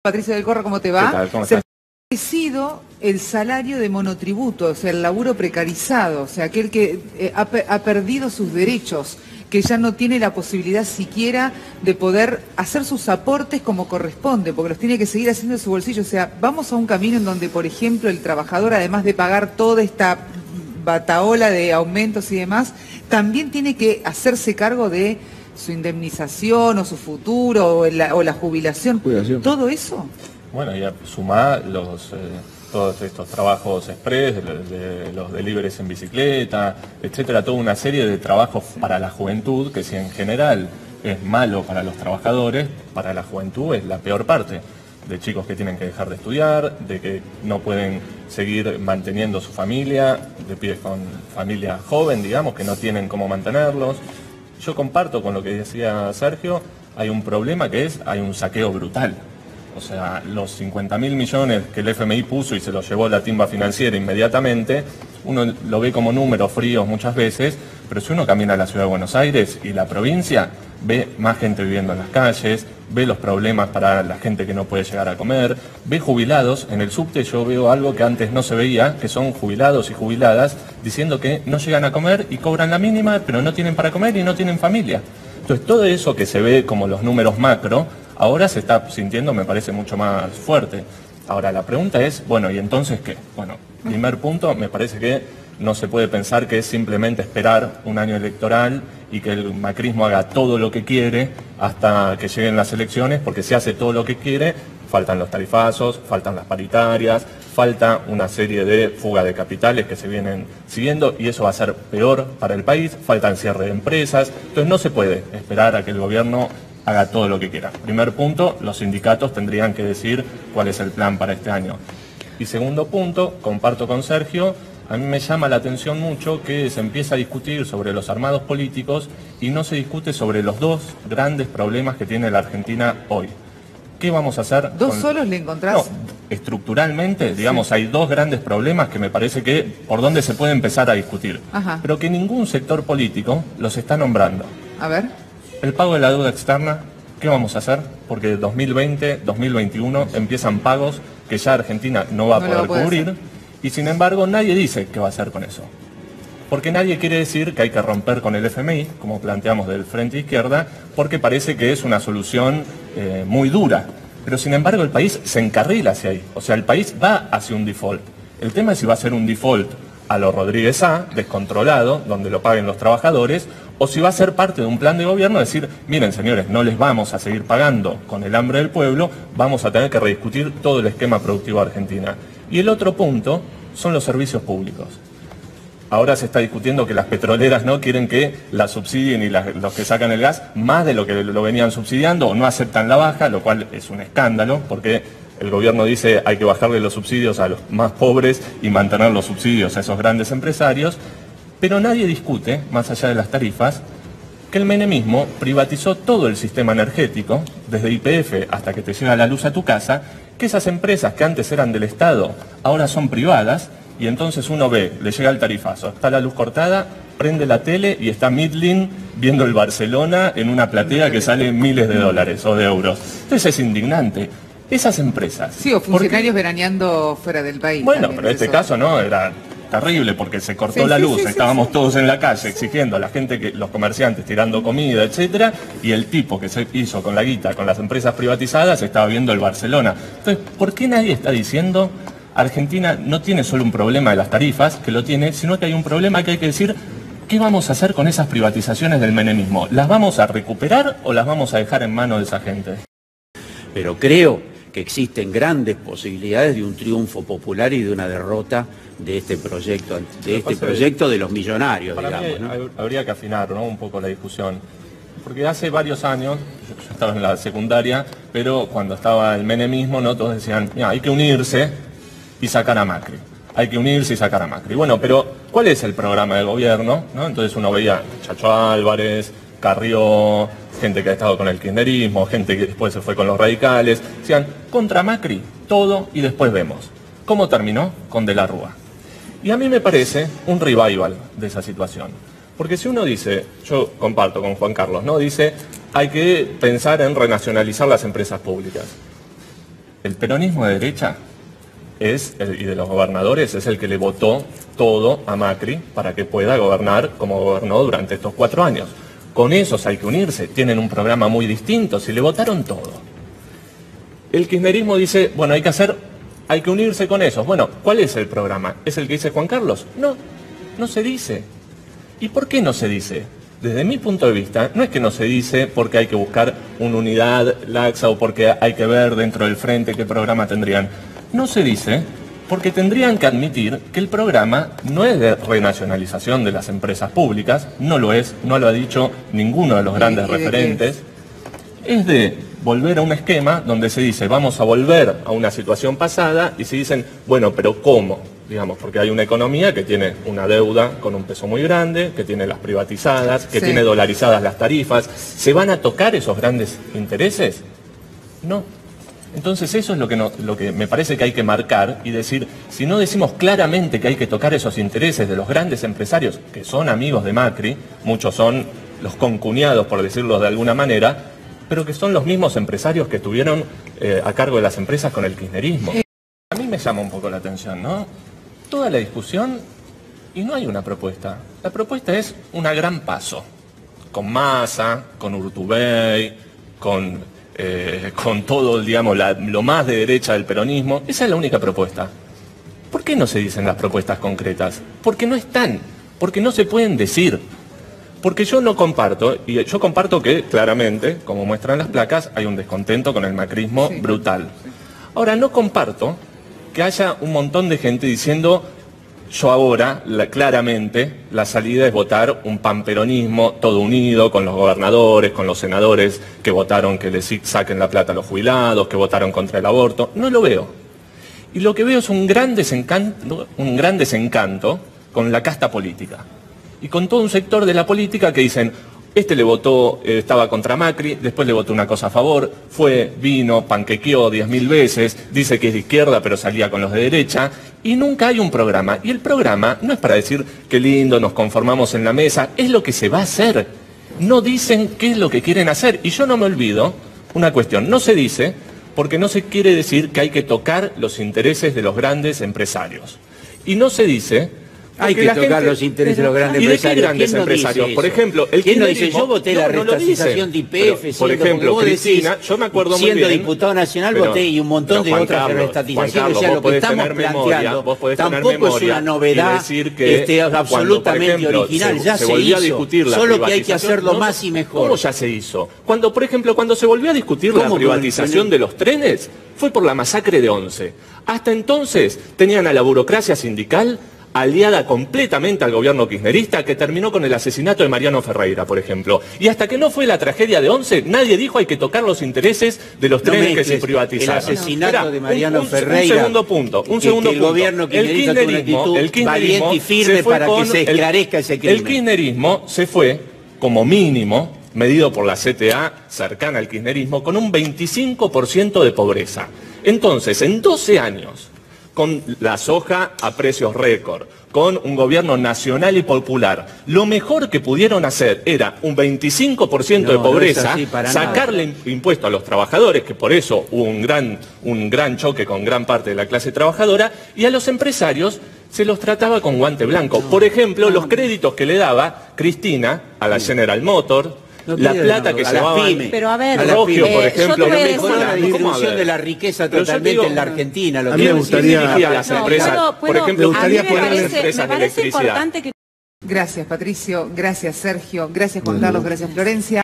Patricia del Corro, ¿cómo te va? ¿Qué tal? ¿Cómo Se ha estás? establecido el salario de monotributo, o sea, el laburo precarizado, o sea, aquel que ha perdido sus derechos, que ya no tiene la posibilidad siquiera de poder hacer sus aportes como corresponde, porque los tiene que seguir haciendo de su bolsillo. O sea, vamos a un camino en donde, por ejemplo, el trabajador, además de pagar toda esta batahola de aumentos y demás, también tiene que hacerse cargo de su indemnización o su futuro o la jubilación. ¿Todo eso? Bueno, y sumá todos estos trabajos express, de los deliveries en bicicleta, etcétera, toda una serie de trabajos para la juventud, que si en general es malo para los trabajadores, para la juventud es la peor parte. De chicos que tienen que dejar de estudiar, de que no pueden seguir manteniendo su familia, de pibes con familia joven, digamos, que no tienen cómo mantenerlos. Yo comparto con lo que decía Sergio, hay un problema que hay un saqueo brutal. O sea, los 50.000 millones que el FMI puso y se los llevó la timba financiera inmediatamente, uno lo ve como números fríos muchas veces, pero si uno camina a la ciudad de Buenos Aires y la provincia, ve más gente viviendo en las calles, ve los problemas para la gente que no puede llegar a comer, ve jubilados. En el subte yo veo algo que antes no se veía, que son jubilados y jubiladas diciendo que no llegan a comer y cobran la mínima, pero no tienen para comer y no tienen familia. Entonces todo eso que se ve como los números macro, ahora se está sintiendo, me parece, mucho más fuerte. Ahora la pregunta es, bueno, ¿y entonces qué? Bueno, primer punto, me parece que no se puede pensar que es simplemente esperar un año electoral y que el macrismo haga todo lo que quiere hasta que lleguen las elecciones, porque si hace todo lo que quiere, faltan los tarifazos, faltan las paritarias, falta una serie de fuga de capitales que se vienen siguiendo y eso va a ser peor para el país, faltan cierre de empresas, entonces no se puede esperar a que el gobierno haga todo lo que quiera. Primer punto, los sindicatos tendrían que decir cuál es el plan para este año. Y segundo punto, comparto con Sergio, a mí me llama la atención mucho que se empieza a discutir sobre los armados políticos y no se discute sobre los dos grandes problemas que tiene la Argentina hoy. ¿Qué vamos a hacer? ¿Dos solos le encontrás? No, estructuralmente, digamos, sí. Hay dos grandes problemas que me parece que por donde se puede empezar a discutir. Ajá. Pero que ningún sector político los está nombrando. A ver. El pago de la deuda externa, ¿qué vamos a hacer? Porque 2020, 2021 empiezan pagos que ya Argentina no va a poder cubrir. Y sin embargo nadie dice qué va a hacer con eso. Porque nadie quiere decir que hay que romper con el FMI, como planteamos del Frente Izquierda, porque parece que es una solución muy dura. Pero sin embargo el país se encarrila hacia ahí. O sea, el país va hacia un default. El tema es si va a ser un default a lo Rodríguez A, descontrolado, donde lo paguen los trabajadores, o si va a ser parte de un plan de gobierno, decir, miren señores, no les vamos a seguir pagando con el hambre del pueblo, vamos a tener que rediscutir todo el esquema productivo de Argentina. Y el otro punto son los servicios públicos. Ahora se está discutiendo que las petroleras no quieren que las subsidien y los que sacan el gas más de lo que lo venían subsidiando o no aceptan la baja, lo cual es un escándalo porque el gobierno dice hay que bajarle los subsidios a los más pobres y mantener los subsidios a esos grandes empresarios, pero nadie discute, más allá de las tarifas, que el menemismo privatizó todo el sistema energético, desde YPF hasta que te llega la luz a tu casa, que esas empresas que antes eran del Estado ahora son privadas y entonces uno ve, le llega el tarifazo, está la luz cortada, prende la tele y está Midlin viendo el Barcelona en una platea que sale miles de dólares o de euros. Entonces es indignante. Esas empresas... Sí, o funcionarios veraneando fuera del país. Bueno, pero en este caso no, era terrible porque se cortó la luz, estábamos todos en la calle exigiendo a la gente, los comerciantes tirando comida, etcétera, y el tipo que se hizo con la guita, con las empresas privatizadas, estaba viendo el Barcelona. Entonces, ¿por qué nadie está diciendo Argentina no tiene solo un problema de las tarifas, que lo tiene, sino que hay un problema que hay que decir, ¿qué vamos a hacer con esas privatizaciones del menemismo? ¿Las vamos a recuperar o las vamos a dejar en manos de esa gente? Pero creo que existen grandes posibilidades de un triunfo popular y de una derrota de este proyecto de los millonarios, para digamos, mí, ¿no? habría que afinar, ¿no?, un poco la discusión. Porque hace varios años, yo estaba en la secundaria, pero cuando estaba el menemismo, ¿no?, todos decían, mira, hay que unirse y sacar a Macri. Hay que unirse y sacar a Macri. Bueno, pero ¿cuál es el programa del gobierno? ¿No? Entonces uno veía Chacho Álvarez, Carrió, gente que ha estado con el kirchnerismo, gente que después se fue con los radicales. Decían, contra Macri, todo y después vemos. ¿Cómo terminó? Con De la Rúa. Y a mí me parece un revival de esa situación. Porque si uno dice, yo comparto con Juan Carlos, ¿no? Dice, hay que pensar en renacionalizar las empresas públicas. el peronismo de derecha y de los gobernadores es el que le votó todo a Macri para que pueda gobernar como gobernó durante estos 4 años. Con esos hay que unirse, tienen un programa muy distinto, si le votaron todo. El kirchnerismo dice, bueno, hay que unirse con esos. Bueno, ¿cuál es el programa? ¿Es el que dice Juan Carlos? No, no se dice. ¿Y por qué no se dice? Desde mi punto de vista, no es que no se dice porque hay que buscar una unidad laxa o porque hay que ver dentro del frente qué programa tendrían. No se dice porque tendrían que admitir que el programa no es de renacionalización de las empresas públicas, no lo es, no lo ha dicho ninguno de los grandes referentes, es de volver a un esquema donde se dice vamos a volver a una situación pasada y se dicen, bueno, pero ¿cómo? Digamos, porque hay una economía que tiene una deuda con un peso muy grande, que tiene las privatizadas, que tiene dolarizadas las tarifas. ¿Se van a tocar esos grandes intereses? No. Entonces eso es lo que me parece que hay que marcar y decir, si no decimos claramente que hay que tocar esos intereses de los grandes empresarios, que son amigos de Macri, muchos son los concuñados, por decirlo de alguna manera, pero que son los mismos empresarios que estuvieron a cargo de las empresas con el kirchnerismo. A mí me llama un poco la atención, ¿no? Toda la discusión y no hay una propuesta. La propuesta es un gran paso, con Massa, con Urtubey, con todo, digamos, lo más de derecha del peronismo. Esa es la única propuesta. ¿Por qué no se dicen las propuestas concretas? Porque no están, porque no se pueden decir. Porque yo no comparto, y yo comparto que claramente, como muestran las placas, hay un descontento con el macrismo brutal. Ahora, no comparto que haya un montón de gente diciendo, yo ahora, claramente, la salida es votar un panperonismo todo unido con los gobernadores, con los senadores que votaron que le saquen la plata a los jubilados, que votaron contra el aborto. No lo veo. Y lo que veo es un gran desencanto con la casta política. Y con todo un sector de la política que dicen, este le votó, estaba contra Macri, después le votó una cosa a favor, vino, panquequeó 10.000 veces, dice que es de izquierda pero salía con los de derecha, y nunca hay un programa. Y el programa no es para decir, qué lindo, nos conformamos en la mesa, es lo que se va a hacer. No dicen qué es lo que quieren hacer. Y yo no me olvido, una cuestión, no se dice porque no se quiere decir que hay que tocar los intereses de los grandes empresarios. Y no se dice... Hay que tocar los intereses de los grandes empresarios. ¿Y de qué grandes empresarios? Por ejemplo, el ¿quién no dice? Yo voté la restatización de YPF, por ejemplo, Cristina, yo me acuerdo muy bien. Siendo diputado nacional voté y un montón de otras restatizaciones. O sea, lo que estamos planteando tampoco es una novedad absolutamente original. Ya se hizo, solo que hay que hacerlo más y mejor. ¿Cómo ya se hizo? Cuando, por ejemplo, cuando se volvió a discutir la privatización de los trenes, fue por la masacre de Once. Hasta entonces tenían a la burocracia sindical aliada completamente al gobierno kirchnerista, que terminó con el asesinato de Mariano Ferreira, por ejemplo. Y hasta que no fue la tragedia de Once, nadie dijo hay que tocar los intereses de los trenes que se privatizaron. El asesinato de Mariano Ferreira. Un segundo punto. El gobierno kirchnerista tuvo una actitud valiente y firme para que se esclarezca ese crimen. El kirchnerismo se fue, como mínimo, medido por la CTA cercana al kirchnerismo, con un 25% de pobreza. Entonces, en 12 años... con la soja a precios récord, con un gobierno nacional y popular. Lo mejor que pudieron hacer era un 25% de pobreza, sacarle impuesto a los trabajadores, que por eso hubo un gran choque con gran parte de la clase trabajadora, y a los empresarios se los trataba con guante blanco. Por ejemplo, los créditos que le daba Cristina a la General Motors, la plata que llevaban pero a ver, Rogio, por ejemplo, no mejora la distribución de la riqueza totalmente en la Argentina. A mí me gustaría las empresas, por ejemplo, me parece importante que... Gracias, Patricio, gracias, Sergio, gracias, Juan Carlos, gracias, Florencia.